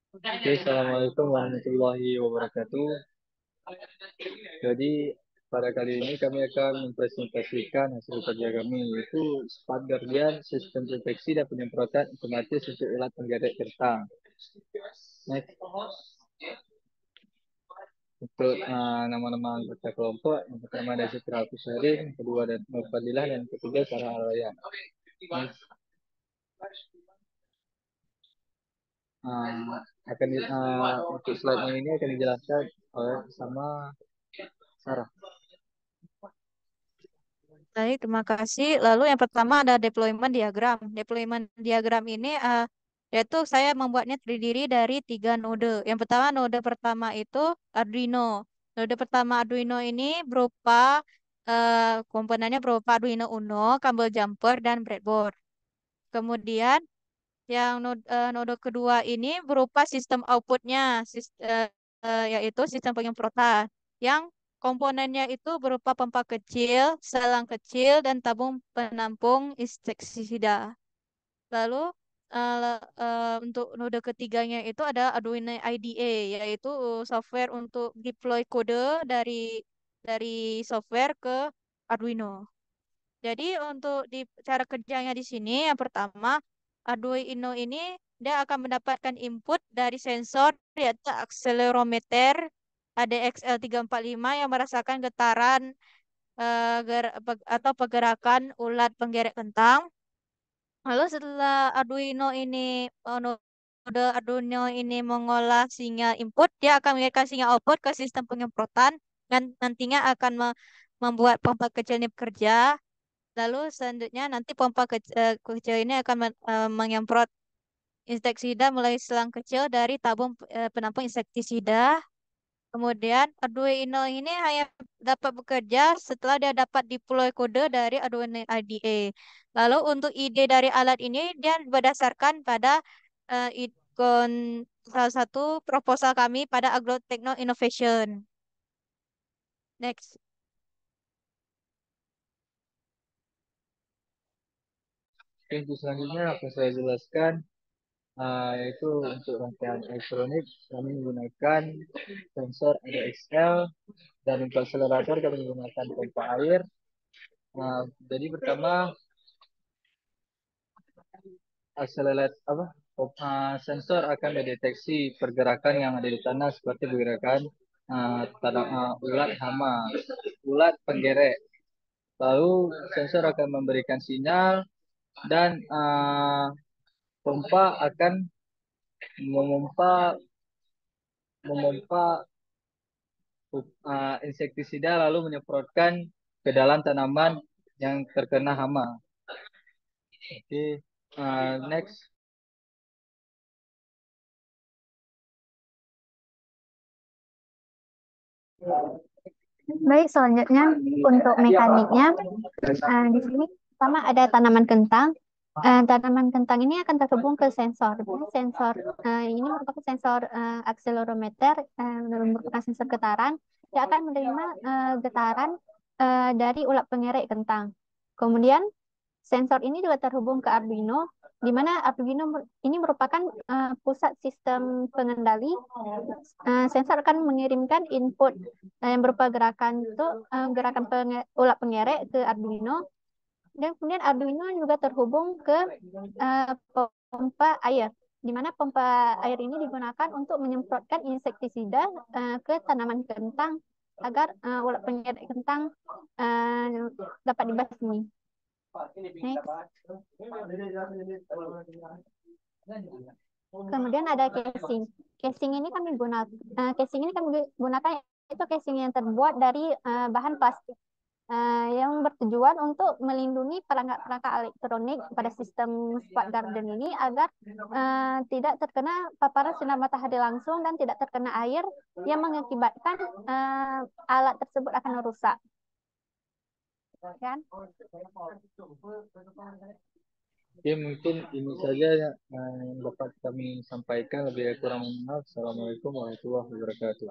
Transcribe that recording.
Oke, Assalamualaikum warahmatullahi wabarakatuh. Jadi pada kali ini kami akan mempresentasikan hasil kerja kami yaitu smart guardian sistem deteksi dan penyemprotan otomatis untuk ulat penggedek kentang. Next. Untuk nama-nama anggota kelompok, yang pertama ada Citra Pusari, yang kedua ada Nur Fadilah, dan yang ketiga Sarah Alaya. Next. Untuk slide ini akan dijelaskan oleh sama Sarah. Baik, terima kasih. Lalu yang pertama ada deployment diagram. Deployment diagram ini yaitu saya membuatnya terdiri dari 3 node. Yang pertama, node pertama itu Arduino. Node pertama Arduino ini berupa komponennya berupa Arduino Uno, kabel jumper, dan breadboard. Kemudian yang node kedua ini berupa sistem outputnya, yaitu sistem penyemprotan. Yang komponennya itu berupa pompa kecil, selang kecil, dan tabung penampung insektisida. Lalu untuk node ketiganya itu ada Arduino IDE, yaitu software untuk deploy kode dari software ke Arduino. Jadi untuk di cara kerjanya di sini yang pertama Arduino ini dia akan mendapatkan input dari sensor yaitu akselerometer ADXL345 yang merasakan getaran atau pergerakan ulat penggerek kentang. Lalu setelah node Arduino ini mengolah sinyal input, dia akan mengirimkan sinyal output ke sistem penyemprotan dan nantinya akan membuat pompa kecil ini bekerja. Lalu selanjutnya nanti kecil ini akan menyemprot insektisida melalui selang kecil dari tabung penampung insektisida. Kemudian Arduino ini hanya dapat bekerja setelah dia dapat deploy kode dari Arduino IDE. Lalu untuk ide dari alat ini dia berdasarkan pada ikon salah satu proposal kami pada Agrotechno Innovation. Next. Oke, untuk selanjutnya akan saya jelaskan yaitu untuk rangkaian elektronik kami menggunakan sensor ADXL dan untuk akselerator kami menggunakan pompa air. Jadi pertama sensor akan mendeteksi pergerakan yang ada di tanah seperti pergerakan ulat hama, ulat penggerek. Lalu sensor akan memberikan sinyal dan pompa akan memompa memompa insektisida lalu menyemprotkan ke dalam tanaman yang terkena hama. Oke, next. Baik, selanjutnya untuk mekaniknya, di sini pertama ada tanaman kentang. Tanaman kentang ini akan terhubung ke sensor. Sensor ini merupakan sensor akselerometer, merupakan sensor getaran yang akan menerima getaran dari ulat pengerek kentang. Kemudian sensor ini juga terhubung ke Arduino, di mana Arduino ini merupakan pusat sistem pengendali. Sensor akan mengirimkan input yang berupa gerakan itu gerakan ulat pengerek ke Arduino, dan kemudian Arduino juga terhubung ke eh, pompa air, di mana pompa air ini digunakan untuk menyemprotkan insektisida ke tanaman kentang agar ulat pengerek kentang eh, dapat dibasmi. Next. Kemudian ada casing. Casing ini kami gunakan itu casing yang terbuat dari bahan plastik yang bertujuan untuk melindungi perangkat-perangkat elektronik pada sistem smart garden ini agar tidak terkena paparan sinar matahari langsung dan tidak terkena air yang mengakibatkan alat tersebut akan rusak. Kan? Oke, mungkin ini saja yang dapat kami sampaikan. Lebih kurang mohon maaf. Assalamualaikum warahmatullahi wabarakatuh.